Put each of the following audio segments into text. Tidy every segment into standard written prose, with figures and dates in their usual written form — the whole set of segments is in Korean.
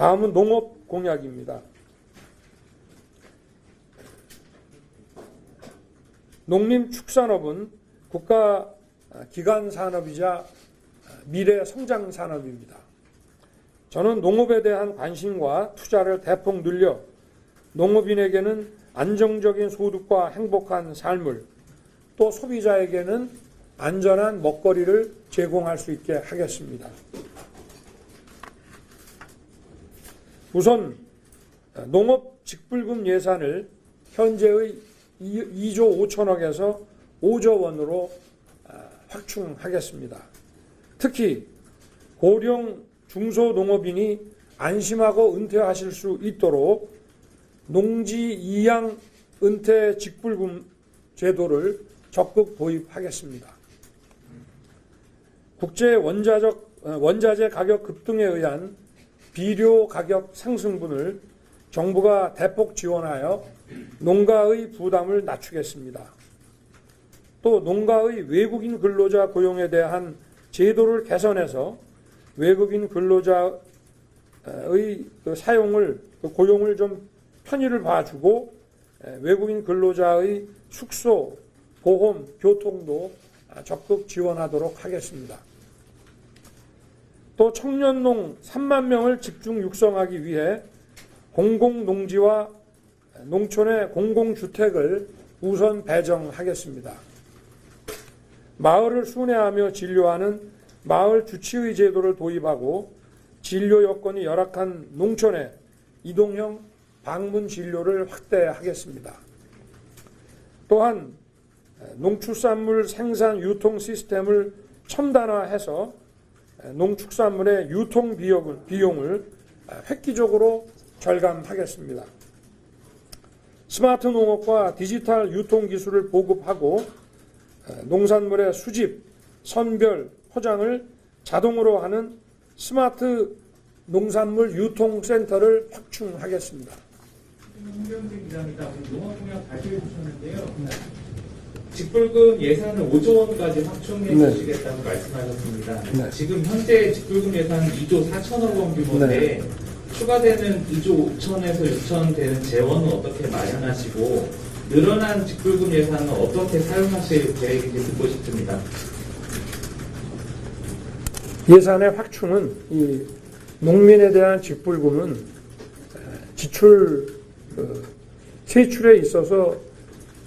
다음은 농업 공약입니다. 농림축산업은 국가 기간 산업이자 미래 성장 산업입니다. 저는 농업에 대한 관심과 투자를 대폭 늘려 농업인에게는 안정적인 소득과 행복한 삶을, 또 소비자에게는 안전한 먹거리를 제공할 수 있게 하겠습니다. 우선 농업 직불금 예산을 현재의 2조 5천억에서 5조 원으로 확충하겠습니다. 특히 고령 중소농업인이 안심하고 은퇴하실 수 있도록 농지 이양 은퇴 직불금 제도를 적극 도입하겠습니다. 국제 원자재 가격 급등에 의한 비료 가격 상승분을 정부가 대폭 지원하여 농가의 부담을 낮추겠습니다. 또 농가의 외국인 근로자 고용에 대한 제도를 개선해서 외국인 근로자의 사용을, 고용을 좀 편의를 봐주고 외국인 근로자의 숙소, 보험, 교통도 적극 지원하도록 하겠습니다. 또 청년농 3만 명을 집중 육성하기 위해 공공농지와 농촌의 공공주택을 우선 배정하겠습니다. 마을을 순회하며 진료하는 마을 주치의 제도를 도입하고 진료 여건이 열악한 농촌에 이동형 방문 진료를 확대하겠습니다. 또한 농축산물 생산 유통 시스템을 첨단화해서 농축산물의 유통 비용을 획기적으로 절감하겠습니다. 스마트 농업과 디지털 유통 기술을 보급하고 농산물의 수집, 선별, 포장을 자동으로 하는 스마트 농산물 유통센터를 확충하겠습니다. 홍병진 기자입니다. 농업공약 발표해 주셨는데요. 직불금 예산을 5조 원까지 확충해 주시겠다고 말씀하셨습니다. 네. 지금 현재 직불금 예산은 2조 4천억 원 규모인데 추가되는 2조 5천에서 6천 되는 재원은 어떻게 마련하시고 늘어난 직불금 예산은 어떻게 사용하실 계획인지 듣고 싶습니다. 예산의 확충은 이 농민에 대한 직불금은 세출에 있어서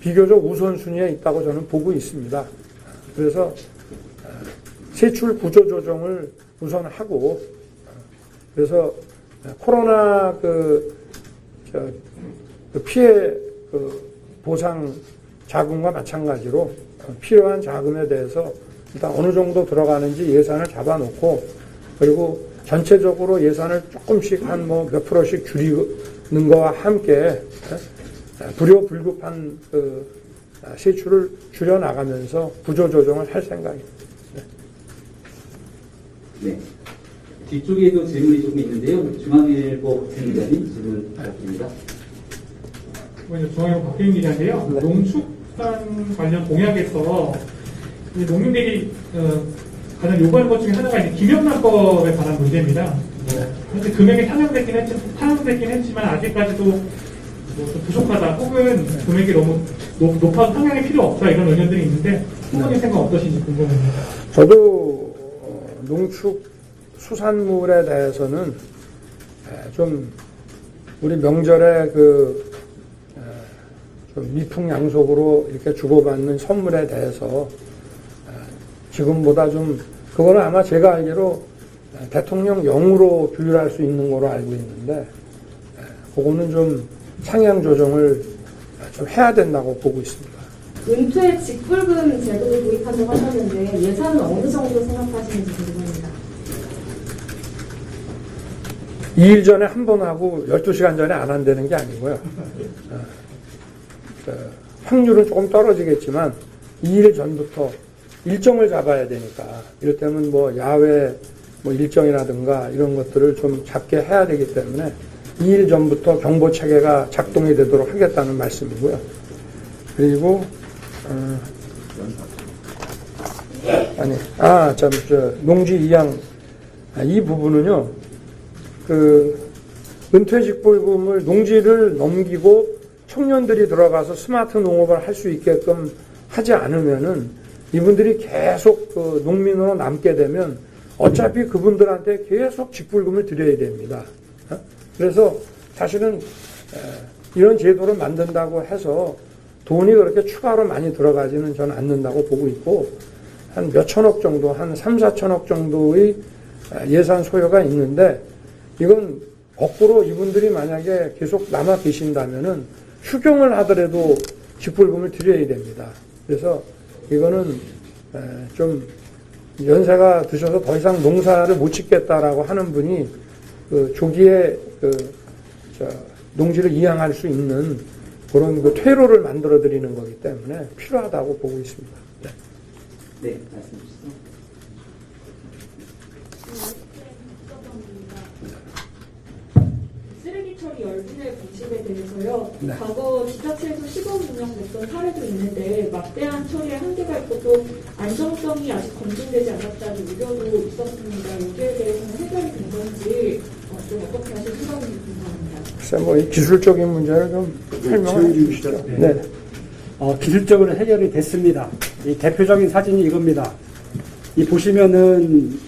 비교적 우선순위에 있다고 저는 보고 있습니다. 그래서 세출 구조 조정을 우선하고, 그래서 코로나 피해 보상 자금과 마찬가지로 필요한 자금에 대해서 일단 어느 정도 들어가는지 예산을 잡아놓고, 그리고 전체적으로 예산을 조금씩 한 몇 프로씩 줄이는 것과 함께 불효불급한 세출을 줄여나가면서 구조조정을 할 생각입니다. 네. 뒤쪽에도 질문이 조금 있는데요. 중앙일보 박혜민 기자님 질문 부탁드립니다. 중앙일보 박혜민 기자인데요. 네. 농축산 관련 공약에서 농민들이 가장 요구하는 것 중에 하나가 이제 김영란법에 관한 문제입니다. 현재 금액이 상향됐긴 했지만 아직까지도 좀 부족하다, 혹은 금액이 너무 높아서 상향이 필요 없다, 이런 의견들이 있는데 후보님 생각 어떠신지 궁금합니다. 저도 농축수산물에 대해서는 좀 우리 명절에 좀 미풍양속으로 이렇게 주고받는 선물에 대해서 지금보다 좀, 그거는 아마 제가 알기로 대통령령으로 규율할 수 있는 거로 알고 있는데, 그거는 좀 상향 조정을 좀 해야 된다고 보고 있습니다. 은퇴 직불금 제도를 도입한다고 하셨는데 예산은 어느 정도 생각하시는지 궁금합니다. 2일 전에 한 번 하고 12시간 전에 안 한다는 게 아니고요. 확률은 조금 떨어지겠지만 2일 전부터 일정을 잡아야 되니까, 이를테면 야외 일정이라든가 이런 것들을 좀 잡게 해야 되기 때문에 2일 전부터 정보 체계가 작동이 되도록 하겠다는 말씀이고요. 그리고 농지 이양 이 부분은요, 은퇴직불금을 농지를 넘기고 청년들이 들어가서 스마트 농업을 할 수 있게끔 하지 않으면은 이분들이 계속 그 농민으로 남게 되면 어차피 그분들한테 계속 직불금을 드려야 됩니다. 그래서 사실은 이런 제도를 만든다고 해서 돈이 그렇게 추가로 많이 들어가지는 저는 않는다고 보고 있고, 한 몇천억 정도, 한 3, 4천억 정도의 예산 소요가 있는데, 이건 거꾸로 이분들이 만약에 계속 남아 계신다면은 휴경을 하더라도 직불금을 드려야 됩니다. 그래서 이거는 좀 연세가 드셔서 더 이상 농사를 못 짓겠다라고 하는 분이 그 조기에 농지를 이양할 수 있는 그런 그 퇴로를 만들어 드리는 거기 때문에 필요하다고 보고 있습니다. 네. 네, 말씀해 주시죠. 쓰레기 처리 열분의 방식에 대해서요. 네. 과거 지자체에서 시범 운영됐던 사례도 있는데 막대한 처리에 한계가 있고 또 안정성이 아직 검증되지 않았다는 우려도 있었습니다. 여기에 대해서는 해결이 된 건지 좀 어떻게 하실 생각인지 궁금합니다. 글쎄 이 기술적인 문제를 좀 설명해 주시죠. 네. 기술적으로 해결이 됐습니다. 이 대표적인 사진이 이겁니다. 이 보시면은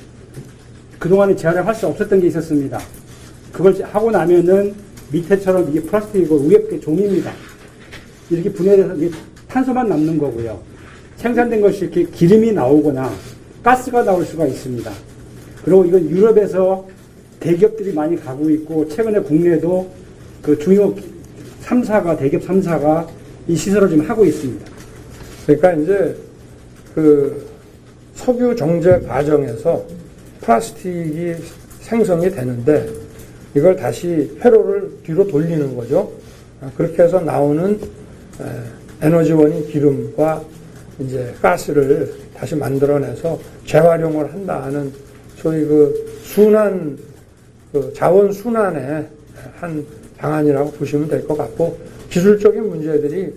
그동안에 재활용할 수 없었던 게 있었습니다. 그걸 하고 나면은 밑에처럼 이게 플라스틱이고 위에 게 종이입니다. 이렇게 분해돼서 이게 탄소만 남는 거고요. 생산된 것이 이렇게 기름이 나오거나 가스가 나올 수가 있습니다. 그리고 이건 유럽에서 대기업들이 많이 가고 있고, 최근에 국내에도 그 중요 3사가, 대기업 3사가 이 시설을 좀 하고 있습니다. 그러니까 이제 그 석유 정제 과정에서 플라스틱이 생성이 되는데 이걸 다시 회로를 뒤로 돌리는 거죠. 그렇게 해서 나오는 에너지원인 기름과 이제 가스를 다시 만들어내서 재활용을 한다 하는 소위 그 순환, 그 자원 순환의 한 방안이라고 보시면 될 것 같고, 기술적인 문제들이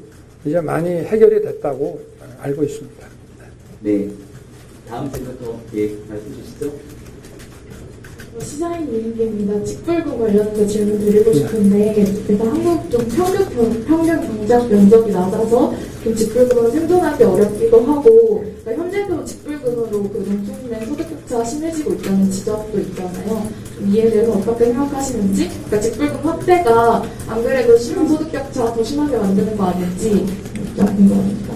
이제 많이 해결이 됐다고 알고 있습니다. 네. 다음 질문부터 말씀해 주시죠. 시장인 유인계입니다. 직불금 관련해서 질문 드리고 싶은데 일단 한국 좀 평균 경작 면적이 낮아서 좀 직불금으로 생존하기 어렵기도 하고, 그러니까 현재도 직불금으로 그 농촌의 소득격차가 심해지고 있다는 지적도 있잖아요. 이에 대해서 어떻게 생각하시는지, 그러니까 직불금 확대가 안 그래도 심한 소득격차 더 심하게 만드는 거 아닌지 좀 궁금합니다.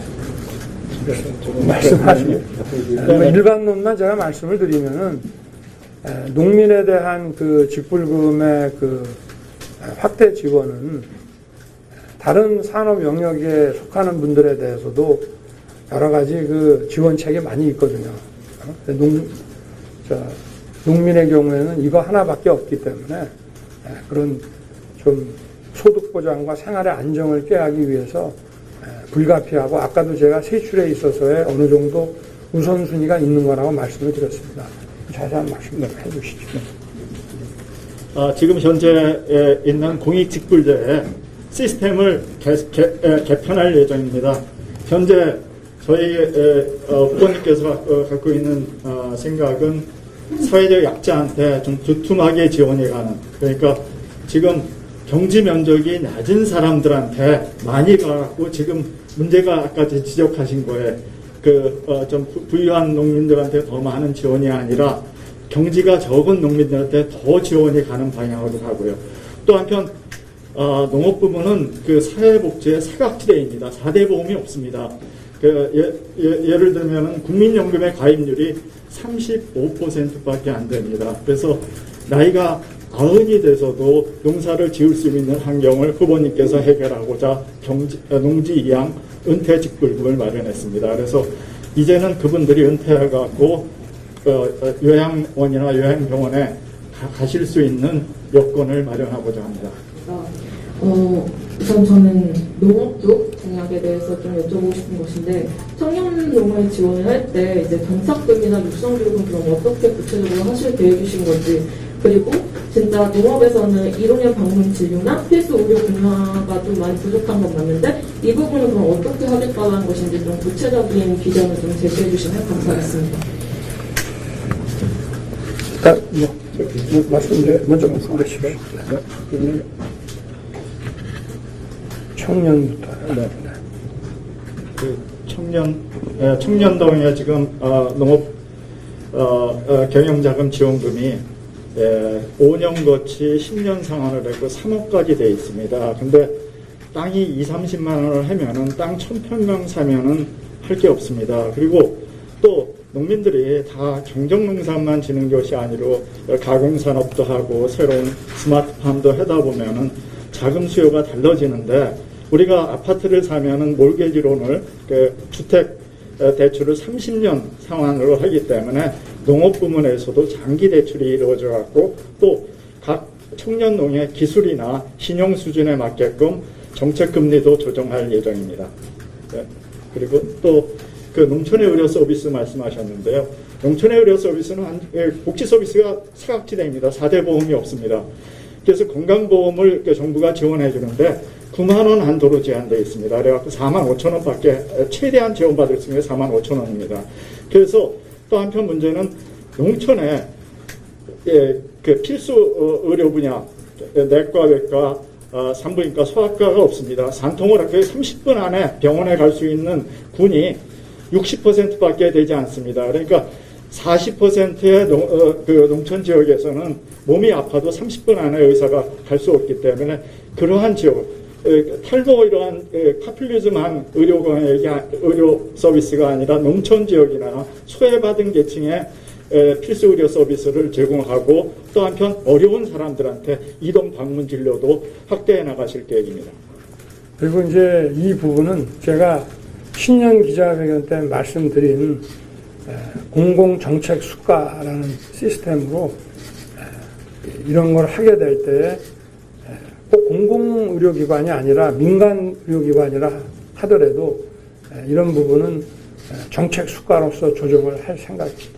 말씀하시면 일반론만 제가 말씀을 드리면은 농민에 대한 그 직불금의 그 확대 지원은 다른 산업 영역에 속하는 분들에 대해서도 여러 가지 그 지원책이 많이 있거든요. 농민의 경우에는 이거 하나밖에 없기 때문에 그런 좀 소득 보장과 생활의 안정을 꾀하기 위해서 불가피하고, 아까도 제가 세출에 있어서의 어느 정도 우선순위가 있는 거라고 말씀을 드렸습니다. 자세한 말씀 좀 해주시죠. 지금 현재 있는 공익직불제 시스템을 개편할 예정입니다. 현재 저희 후보님께서 갖고 있는 생각은 사회적 약자한테 좀 두툼하게 지원이 가는, 그러니까 지금 경지 면적이 낮은 사람들한테 많이 가고, 지금 문제가 아까 지적하신 거에 좀 부유한 농민들한테 더 많은 지원이 아니라 경지가 적은 농민들한테 더 지원이 가는 방향으로 가고요. 또 한편 농업 부문은 그 사회복지의 사각지대입니다. 4대 보험이 없습니다. 예를 들면 국민연금의 가입률이 35%밖에 안 됩니다. 그래서 나이가 90이 돼서도 농사를 지을 수 있는 환경을 후보님께서 해결하고자 농지 이양 은퇴 직불금을 마련했습니다. 그래서 이제는 그분들이 은퇴해갖고 요양원이나 요양병원에 가실 수 있는 여건을 마련하고자 합니다. 우선 저는 농업 쪽 공약에 대해서 좀 여쭤보고 싶은 것인데, 청년 농을 지원을 할 때 이제 정착금이나 육성교육은 그럼 어떻게 구체적으로 하실 계획이신 건지, 그리고 진짜 농업에서는 1~5년 방문 진료나 필수 의료 분야가 좀 많이 부족한 건 맞는데, 이 부분은 그럼 어떻게 하겠다는 것인지 좀 구체적인 비전을 좀 제시해 주시면 감사하겠습니다. 먼저 말씀하시죠. 청년부터. 네. 그 청년동에 지금 농업 경영자금 지원금이 5년 거치 10년 상환을 했고 3억까지 돼 있습니다. 근데 땅이 20, 30만 원을 하면은 땅 1000평 사면은 할 게 없습니다. 그리고 또 농민들이 다 경정농산만 지는 것이 아니라 가공산업도 하고 새로운 스마트팜도 하다 보면은 자금 수요가 달라지는데 우리가 아파트를 사면은 몰개지론을 주택 대출을 30년 상환으로 하기 때문에 농업 부문에서도 장기 대출이 이루어져 갖고 또 각 청년농의 기술이나 신용 수준에 맞게끔 정책 금리도 조정할 예정입니다. 네. 그리고 또 그 농촌의 의료 서비스 말씀하셨는데요. 농촌의 의료 서비스는 복지 서비스가 사각지대입니다. 4대 보험이 없습니다. 그래서 건강보험을 정부가 지원해 주는데 9만 원 한도로 제한되어 있습니다. 그래갖고 4만 5천 원밖에 최대한 지원받을 수 있는 게 4만 5천 원입니다. 그래서 또 한편 문제는 농촌에 그 필수 의료 분야 내과, 외과, 산부인과, 소아과가 없습니다. 산통을 30분 안에 병원에 갈 수 있는 군이 60%밖에 되지 않습니다. 그러니까 40%의 농촌 지역에서는 몸이 아파도 30분 안에 의사가 갈 수 없기 때문에 그러한 지역, 탈모 이러한 카필리즘한 의료 서비스가 아니라 농촌 지역이나 소외받은 계층의 필수 의료 서비스를 제공하고 또 한편 어려운 사람들한테 이동 방문 진료도 확대해 나가실 계획입니다. 그리고 이제 이 부분은 제가 신년 기자회견 때 말씀드린 공공정책 수가라는 시스템으로 이런 걸 하게 될 때 꼭 공공의료기관이 아니라 민간의료기관이라 하더라도 이런 부분은 정책 수가로서 조정을 할 생각입니다.